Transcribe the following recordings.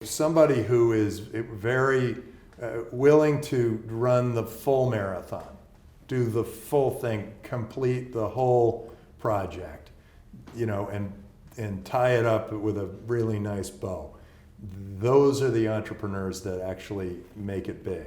Somebody who is very willing to run the full marathon, do the full thing, complete the whole project, and tie it up with a really nice bow. Those are the entrepreneurs that actually make it big.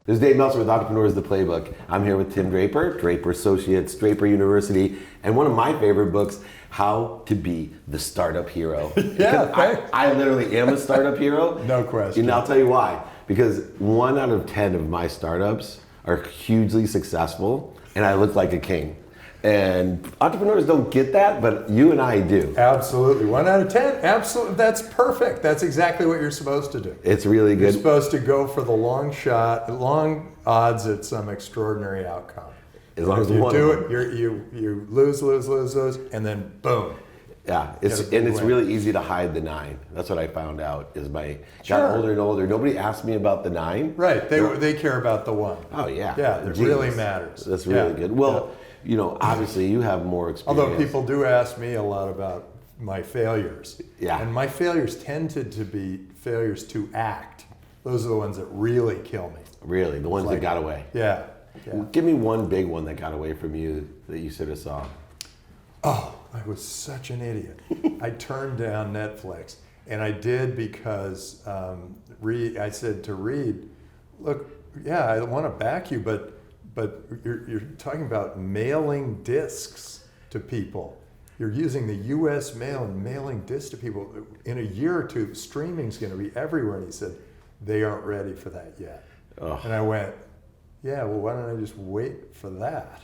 This is Dave Meltzer with Entrepreneurs, the Playbook. I'm here with Tim Draper, Draper Associates, Draper University, and one of my favorite books, How to Be the Startup Hero. Yeah, I literally am a startup hero. No question. And I'll tell you why. Because 1 out of 10 of my startups are hugely successful, and I look like a king. And entrepreneurs don't get that, but you and I do. Absolutely. 1 out of 10. Absolutely. That's perfect. That's exactly what you're supposed to do. It's really good. You're supposed to go for the long shot, long odds at some extraordinary outcome. As long as you one do of it, you lose, and then boom. Yeah, it's really easy to hide the 9. That's what I found out as I got older and older. Nobody asked me about the 9. Right. They care about the 1. Oh yeah. Yeah, it really matters. That's really good. Well, obviously you have more experience. Although people do ask me a lot about my failures. Yeah. And my failures tended to be failures to act. Those are the ones that really kill me. Really, the ones that got away. Yeah. Give me one big one that got away from you that you sort of saw. Oh, I was such an idiot. I turned down Netflix, and I did because I said to Reed, look, yeah, I want to back you, but you're talking about mailing discs to people. You're using the U.S. mail and mailing discs to people. In a year or two, streaming's going to be everywhere. And he said, they aren't ready for that yet. Oh. And I went, yeah, well, why don't I just wait for that?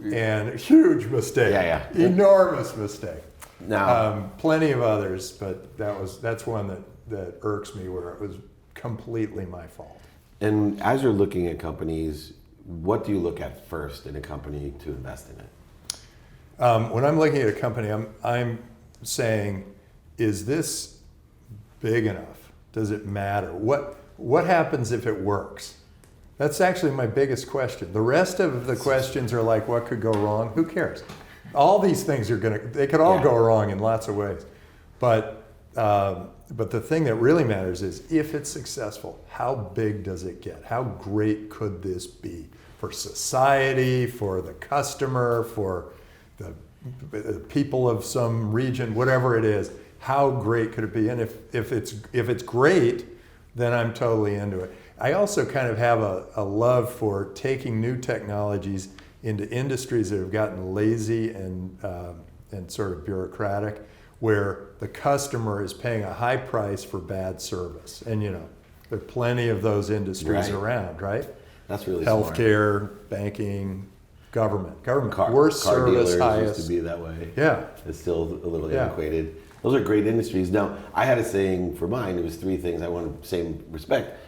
And a huge mistake. Yeah. Enormous mistake. Now, plenty of others, but that's one that irks me, where it was completely my fault. And as you're looking at companies, what do you look at first in a company to invest in it? When I'm looking at a company, I'm saying, is this big enough? Does it matter? What happens if it works? That's actually my biggest question. The rest of the questions are like, what could go wrong? Who cares? All these things they could all go wrong in lots of ways. But the thing that really matters is, if it's successful, how big does it get? How great could this be for society, for the customer, for the people of some region, whatever it is? How great could it be? And if it's great, then I'm totally into it. I also kind of have a love for taking new technologies into industries that have gotten lazy and sort of bureaucratic, where the customer is paying a high price for bad service. And there are plenty of those industries around, right? That's really healthcare, smart. Banking, government, worst car service, dealers highest. Used to be that way. Yeah, it's still a little antiquated. Those are great industries. Now, I had a saying for mine. It was 3 things I want to say in respect.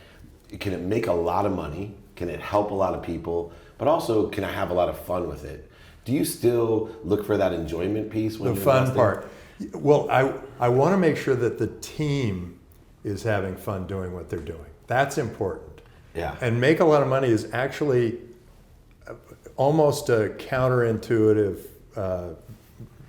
Can it make a lot of money? Can it help a lot of people? But also, can I have a lot of fun with it? Do you still look for that enjoyment piece when the fun part? Well, I want to make sure that the team is having fun doing what they're doing. That's important. Yeah. And make a lot of money is actually almost a counterintuitive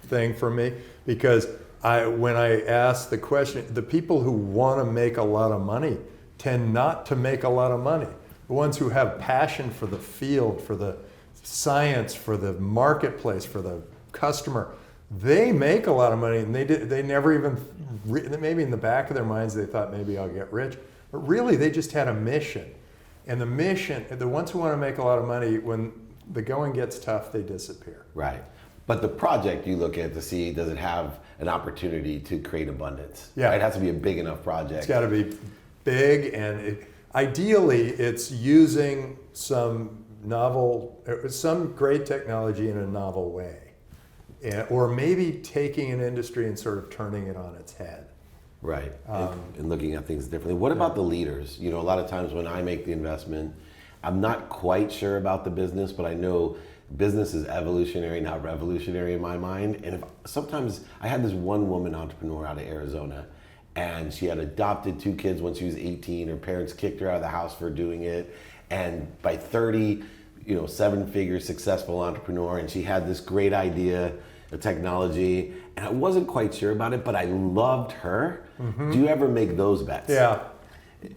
thing for me, because when I ask the question, the people who want to make a lot of money tend not to make a lot of money. The ones who have passion for the field, for the science, for the marketplace, for the customer, they make a lot of money, and they never even, maybe in the back of their minds they thought, maybe I'll get rich, but really they just had a mission. And the mission, the ones who want to make a lot of money, when the going gets tough, they disappear. Right. But the project you look at to see, does it have an opportunity to create abundance? Yeah. It has to be a big enough project. It's got to be big, and ideally it's using some great technology in a novel way. Or maybe taking an industry and sort of turning it on its head. Right, and looking at things differently. What about the leaders? A lot of times when I make the investment, I'm not quite sure about the business, but I know business is evolutionary, not revolutionary in my mind. And sometimes I had this one woman entrepreneur out of Arizona, and she had adopted 2 kids when she was 18. Her parents kicked her out of the house for doing it. And by 30, 7-figure successful entrepreneur, and she had this great idea of technology, and I wasn't quite sure about it, but I loved her. Do you ever make those bets? Yeah.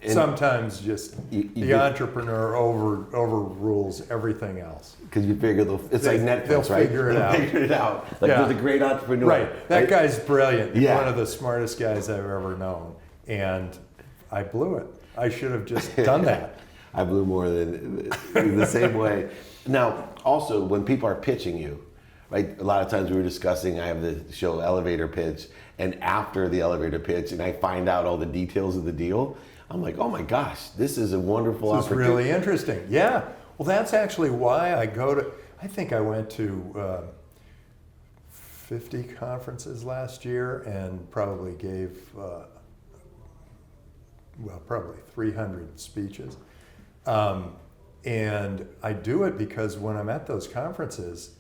And sometimes just the entrepreneur overrules everything else. Because you figure it's like Netflix, they'll right? Figure it they'll out. figure it out. Like Yeah. there's a great entrepreneur. Right. That guy's brilliant. Yeah. One of the smartest guys I've ever known. And I blew it. I should have just done that. I blew more than the same way. Now, also, when people are pitching you, right? A lot of times we were discussing, I have the show Elevator Pitch, and after the elevator pitch, and I find out all the details of the deal, I'm like, oh my gosh, this is a wonderful opportunity. This is really interesting. Yeah. Well, that's actually why I think I went to 50 conferences last year and probably gave, probably 300 speeches. And I do it because when I'm at those conferences,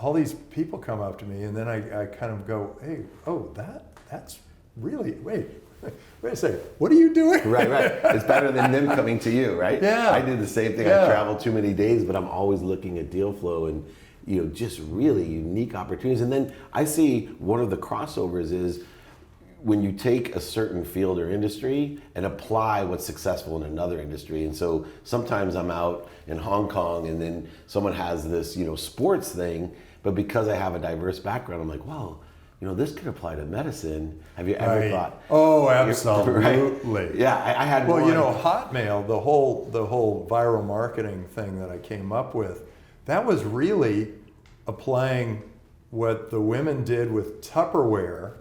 all these people come up to me, and then I kind of go, hey, that's really, wait a second, what are you doing? Right. It's better than them coming to you, right? Yeah. I do the same thing. Yeah. I travel too many days, but I'm always looking at deal flow and just really unique opportunities. And then I see one of the crossovers is when you take a certain field or industry and apply what's successful in another industry. And so sometimes I'm out in Hong Kong and then someone has this, sports thing, but because I have a diverse background, I'm like, well, this could apply to medicine. Have you ever thought? Oh, absolutely. Right? Yeah, I had Well, one. Hotmail, the whole viral marketing thing that I came up with, that was really applying what the women did with Tupperware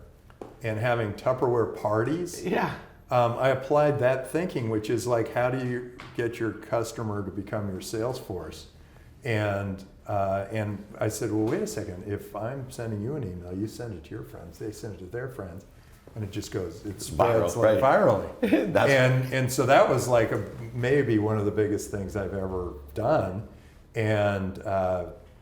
and having Tupperware parties. Yeah. I applied that thinking, which is like, how do you get your customer to become your sales force? And I said, well, wait a second. If I'm sending you an email, you send it to your friends. They send it to their friends, and it just goes. It spreads Viral, virally. That's and so that was like maybe one of the biggest things I've ever done, and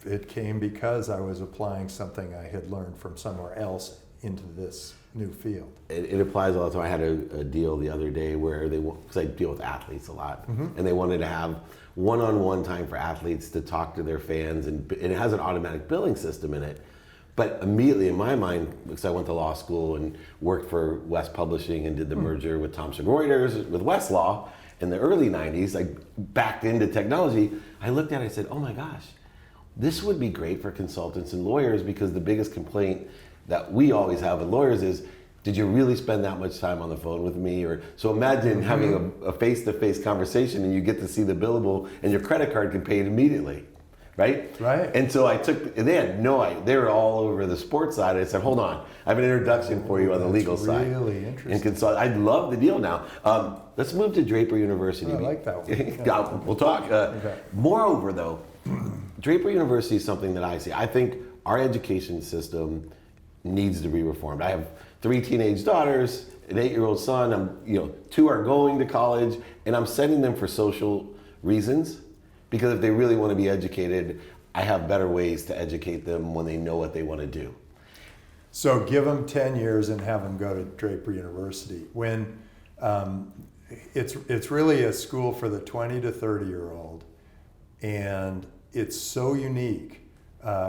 it came because I was applying something I had learned from somewhere else into this new field. It applies all the time. I had a deal the other day where because I deal with athletes a lot, and they wanted to have one-on-one time for athletes to talk to their fans, and it has an automatic billing system in it. But immediately in my mind, because I went to law school and worked for West Publishing and did the merger with Thomson Reuters with Westlaw in the early 90s, I backed into technology. I looked at it and I said, oh my gosh, this would be great for consultants and lawyers, because the biggest complaint that we always have with lawyers is, did you really spend that much time on the phone with me? Or so imagine having a face-to-face conversation and you get to see the billable and your credit card can pay it immediately, right? Right. And so they had no idea. They were all over the sports side. I said, hold on, I have an introduction for you on the legal side. Really interesting. And I love the deal now. Let's move to Draper University. I like that one. Yeah, we'll talk. Okay. Moreover, though, Draper University is something that I see. I think our education system needs to be reformed. I have 3 teenage daughters, an 8-year-old son. 2 are going to college, and I'm sending them for social reasons, because if they really want to be educated, I have better ways to educate them when they know what they want to do. So give them 10 years and have them go to Draper University. When it's really a school for the 20 to 30-year-old, and it's so unique.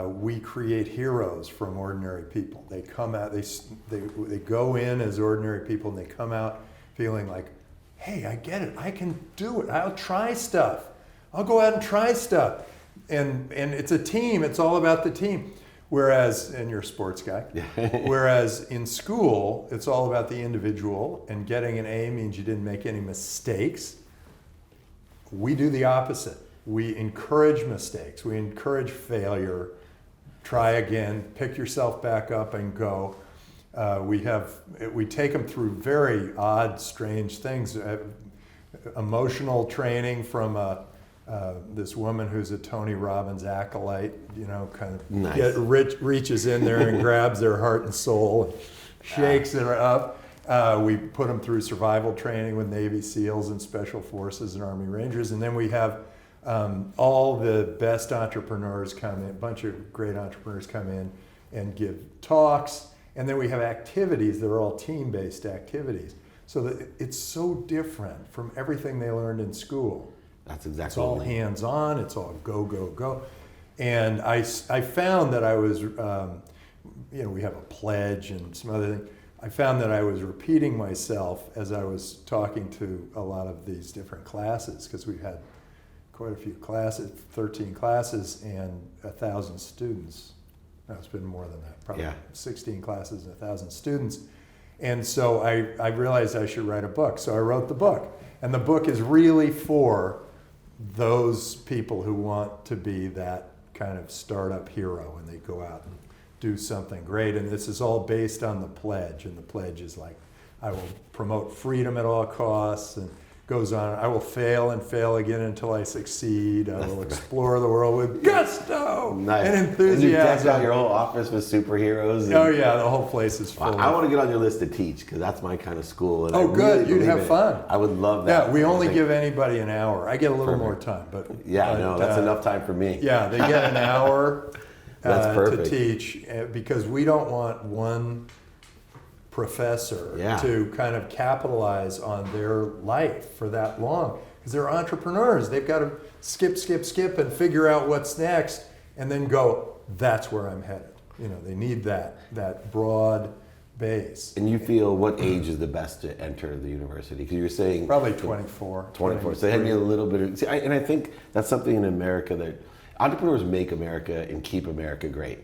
We create heroes from ordinary people. They come out, they go in as ordinary people, and they come out feeling like, hey, I get it, I can do it, I'll try stuff. I'll go out and try stuff. And it's a team, it's all about the team. Whereas, and you're a sports guy, whereas in school, it's all about the individual, and getting an A means you didn't make any mistakes. We do the opposite. We encourage mistakes. We encourage failure. Try again. Pick yourself back up and go. We take them through very odd, strange things. Emotional training from this woman who's a Tony Robbins acolyte. Kind of nice. Reaches in there and grabs their heart and soul, and shakes it up. We put them through survival training with Navy SEALs and Special Forces and Army Rangers, and then we have All the best entrepreneurs come in, a bunch of great entrepreneurs come in and give talks. And then we have activities that are all team-based activities. So that it's so different from everything they learned in school. That's exactly It's all what we need. hands-on, it's all go, go, go. And I found that I was, we have a pledge and some other things. I found that I was repeating myself as I was talking to a lot of these different classes, because we've had quite a few classes, 13 classes and 1,000 students. No, it's been more than that, probably 16 classes and 1,000 students. And so I realized I should write a book. So I wrote the book. And the book is really for those people who want to be that kind of startup hero and they go out and do something great. And this is all based on the pledge. And the pledge is like, I will promote freedom at all costs, and goes on, I will fail and fail again until I succeed. I will explore the world with gusto and enthusiasm. And you decked out your whole office with superheroes. And, oh yeah, the whole place is full. I want to get on your list to teach, because that's my kind of school. And oh, I good, really you'd have fun. I would love that. Yeah, we only give anybody an hour. I get a little more time, but no, that's enough time for me. Yeah, they get an hour That's perfect. to teach, because we don't want one professor to kind of capitalize on their life for that long, because they're entrepreneurs. They've got to skip and figure out what's next and then go, that's where I'm headed. They need that broad base. And you feel what age is the best to enter the university? Because you're saying probably 24. 24. So they had a little bit of, and I think that's something in America that entrepreneurs make America and keep America great,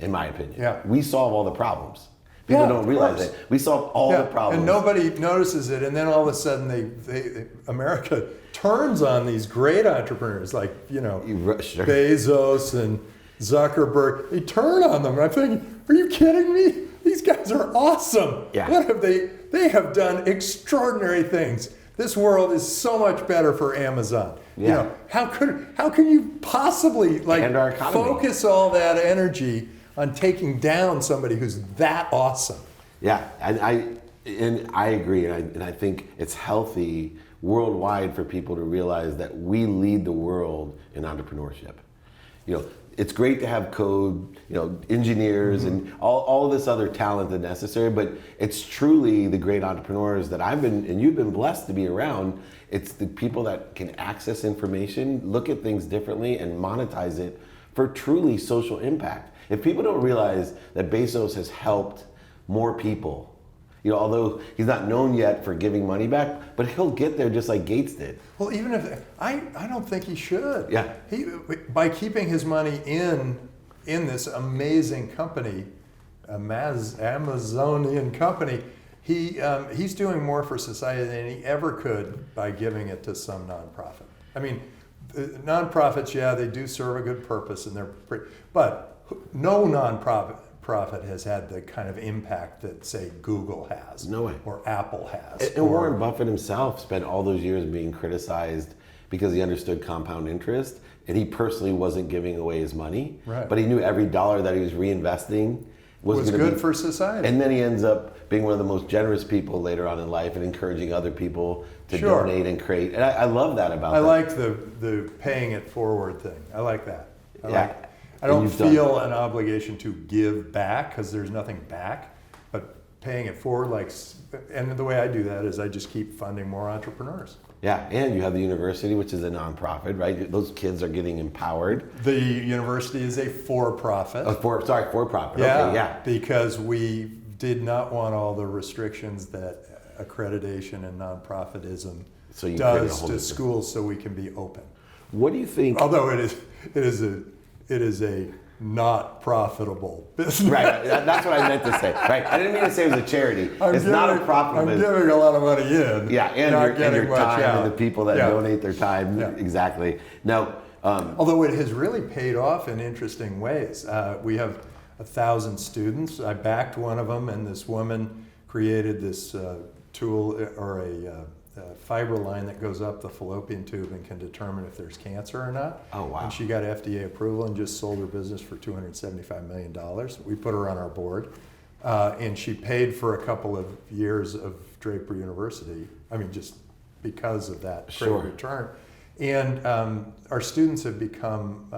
in my opinion. Yeah. We solve all the problems. People don't realize it. We solve all the problems. And nobody notices it. And then all of a sudden, America turns on these great entrepreneurs like, Bezos and Zuckerberg. They turn on them. And I'm thinking, are you kidding me? These guys are awesome. Yeah. What have they have done extraordinary things. This world is so much better for Amazon. Yeah. How can you possibly And our economy. focus all that energy on taking down somebody who's that awesome? Yeah, and I agree, and I think it's healthy worldwide for people to realize that we lead the world in entrepreneurship. It's great to have code, engineers and all this other talent that's necessary, but it's truly the great entrepreneurs that I've been, and you've been blessed to be around. It's the people that can access information, look at things differently, and monetize it for truly social impact. If people don't realize that Bezos has helped more people, although he's not known yet for giving money back, but he'll get there just like Gates did. Well, even if I don't think he should. Yeah. By keeping his money in this amazing company, Amazonian company, he's doing more for society than he ever could by giving it to some nonprofit. I mean, nonprofits, they do serve a good purpose, and but no nonprofit has had the kind of impact that, say, Google has. No way. Or Apple has. And Warren Buffett himself spent all those years being criticized because he understood compound interest, and he personally wasn't giving away his money. Right. But he knew every dollar that he was reinvesting was good for society. And then he ends up being one of the most generous people later on in life and encouraging other people to donate and create. And I love that about that. I like the paying it forward thing. I like that. I don't you've feel an obligation to give back, because there's nothing back, but paying it forward, and the way I do that is I just keep funding more entrepreneurs. Yeah, and you have the university, which is a nonprofit, right? Those kids are getting empowered. The university is a for-profit. For-profit. Yeah, Okay, yeah. Because we did not want all the restrictions that accreditation and nonprofitism does to schools, so we can be open. What do you think? Although it is a not profitable business. Right, that's what I meant to say. Right, I didn't mean to say it was a charity. Not a profitable business. I'm giving a lot of money in. Yeah, and your time and the people that donate their time. Yeah. Exactly. Now, although it has really paid off in interesting ways. We have 1,000 students. I backed one of them, and this woman created this tool or a fiber line that goes up the fallopian tube and can determine if there's cancer or not. Oh, wow. And she got FDA approval and just sold her business for $275 million. We put her on our board. And she paid for a couple of years of Draper University. I mean, just because of that great return. And our students have become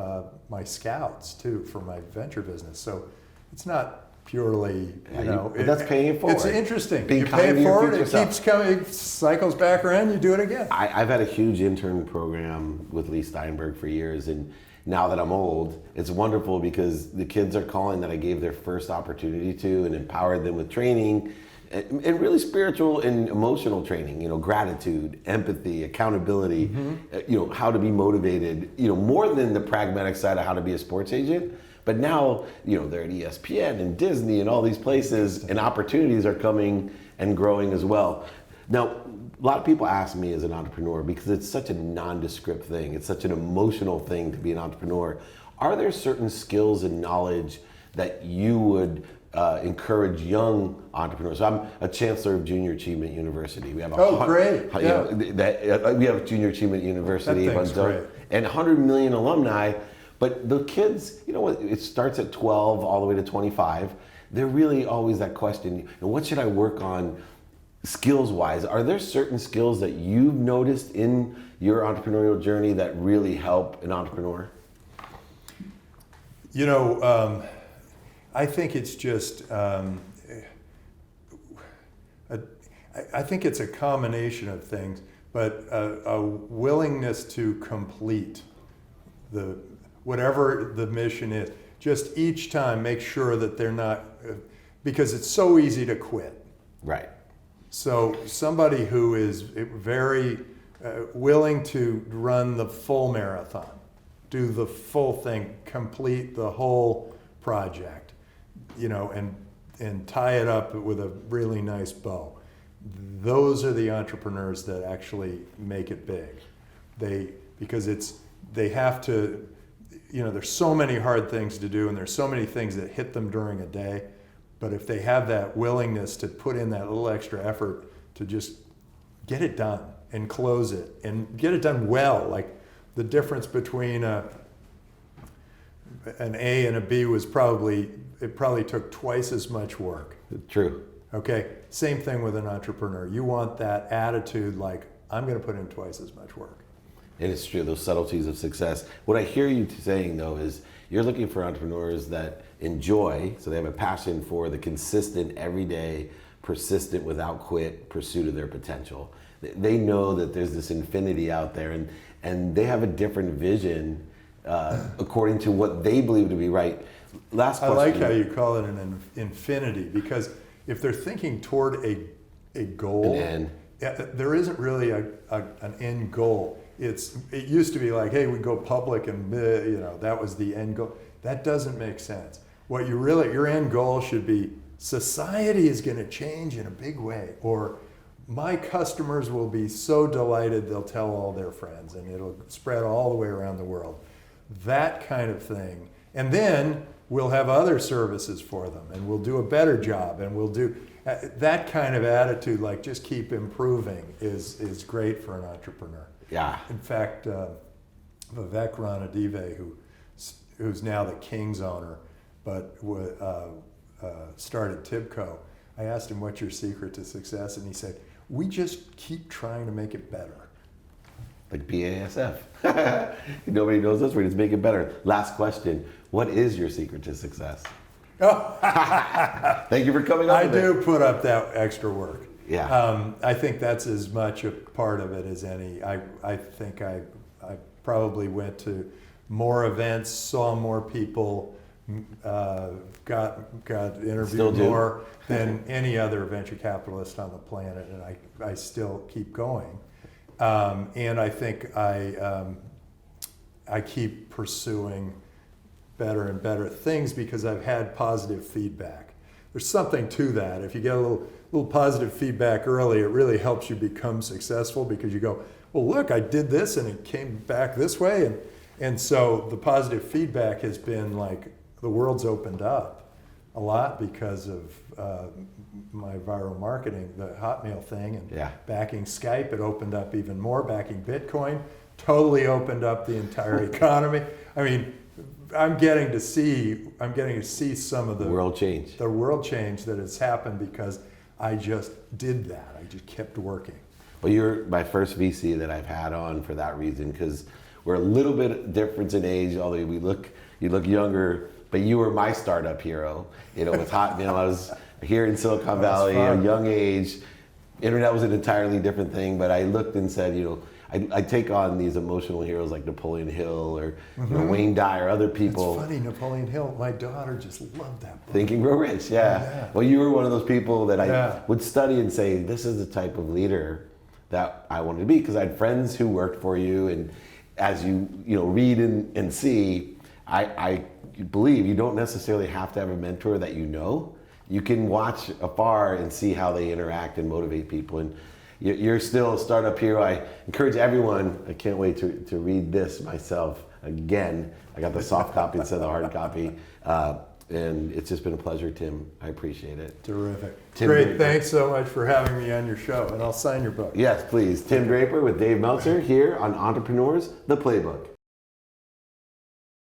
my scouts too for my venture business. So it's not purely, but that's paying it forward. It's interesting. Being You kind pay to it your forward, future it self. keeps coming, it cycles back around, you do it again. I've had a huge intern program with Lee Steinberg for years, and now that I'm old, it's wonderful because the kids are calling that I gave their first opportunity to and empowered them with training and really spiritual and emotional training, gratitude, empathy, accountability, how to be motivated, more than the pragmatic side of how to be a sports agent. But now, they're at ESPN and Disney and all these places, and opportunities are coming and growing as well. Now, a lot of people ask me as an entrepreneur, because it's such a nondescript thing, it's such an emotional thing to be an entrepreneur. Are there certain skills and knowledge that you would encourage young entrepreneurs? So I'm a chancellor of Junior Achievement University. We have great. We have Junior Achievement University That thing's great. and 100 million alumni. But the kids, it starts at 12 all the way to 25. They're really always that question, what should I work on skills-wise? Are there certain skills that you've noticed in your entrepreneurial journey that really help an entrepreneur? I think it's just, I think it's a combination of things, but a willingness to complete whatever the mission is. Just each time make sure that they're not, because it's so easy to quit. Right. So somebody who is very willing to run the full marathon, do the full thing, complete the whole project, and tie it up with a really nice bow. Those are the entrepreneurs that actually make it big. Because they have to, there's so many hard things to do and there's so many things that hit them during a day. But if they have that willingness to put in that little extra effort to just get it done and close it and get it done well, like the difference between an A and a B was probably took twice as much work. True. Okay, same thing with an entrepreneur. You want that attitude like, I'm going to put in twice as much work. And it's true, those subtleties of success. What I hear you saying though is you're looking for entrepreneurs that enjoy, so they have a passion for the consistent, everyday, persistent, without quit pursuit of their potential. They know that there's this infinity out there, and they have a different vision according to what they believe to be right. Last question. I like how you call it an infinity, because if they're thinking toward a goal, there isn't really an end goal. It used to be like, hey, we go public and that was the end goal. That doesn't make sense. Your end goal should be, society is going to change in a big way, or my customers will be so delighted they'll tell all their friends and it'll spread all the way around the world. That kind of thing. And then we'll have other services for them and we'll do a better job, and we'll do that kind of attitude, like just keep improving, is great for an entrepreneur. Yeah. In fact, Vivek Ranadive, who's now the King's owner, but started Tibco, I asked him, what's your secret to success? And he said, we just keep trying to make it better. Like BASF. Nobody knows this, we just make it better. Last question. What is your secret to success? Thank you for coming on. I do put up that extra work. Yeah. I think that's as much a part of it as any. I think I probably went to more events, saw more people, got interviewed more than any other venture capitalist on the planet, and I still keep going. And I think I keep pursuing better and better things because I've had positive feedback. There's something to that. If you get a little positive feedback early, it really helps you become successful, because you go, well, look, I did this and it came back this way. And so the positive feedback has been like, the world's opened up a lot because of my viral marketing, the Hotmail thing, and backing Skype. It opened up even more. Backing Bitcoin totally opened up the entire economy. I mean, I'm getting to see some of the world change that has happened because I just did that. I just kept working. But you're my first VC that I've had on for that reason, because we're a little bit different in age, although you look younger, but you were my startup hero. You know, with hot, you know, I was here in Silicon Valley, a young age. Internet was an entirely different thing, but I looked and said, you know, I take on these emotional heroes like Napoleon Hill or you know, Wayne Dyer, other people. It's funny, Napoleon Hill, my daughter just loved that book. Think and Grow Rich, yeah. Well, you were one of those people that I would study and say, this is the type of leader that I wanted to be, because I had friends who worked for you, and as you know, read and see, I believe you don't necessarily have to have a mentor that you know. You can watch afar and see how they interact and motivate people. And you're still a startup hero. I encourage everyone, I can't wait to read this myself again. I got the soft copy instead of the hard copy. And it's just been a pleasure, Tim. I appreciate it. Terrific. Tim Great, Draper. thanks so much for having me on your show, and I'll sign your book. Yes, please. Tim Draper with Dave Meltzer here on Entrepreneurs, The Playbook.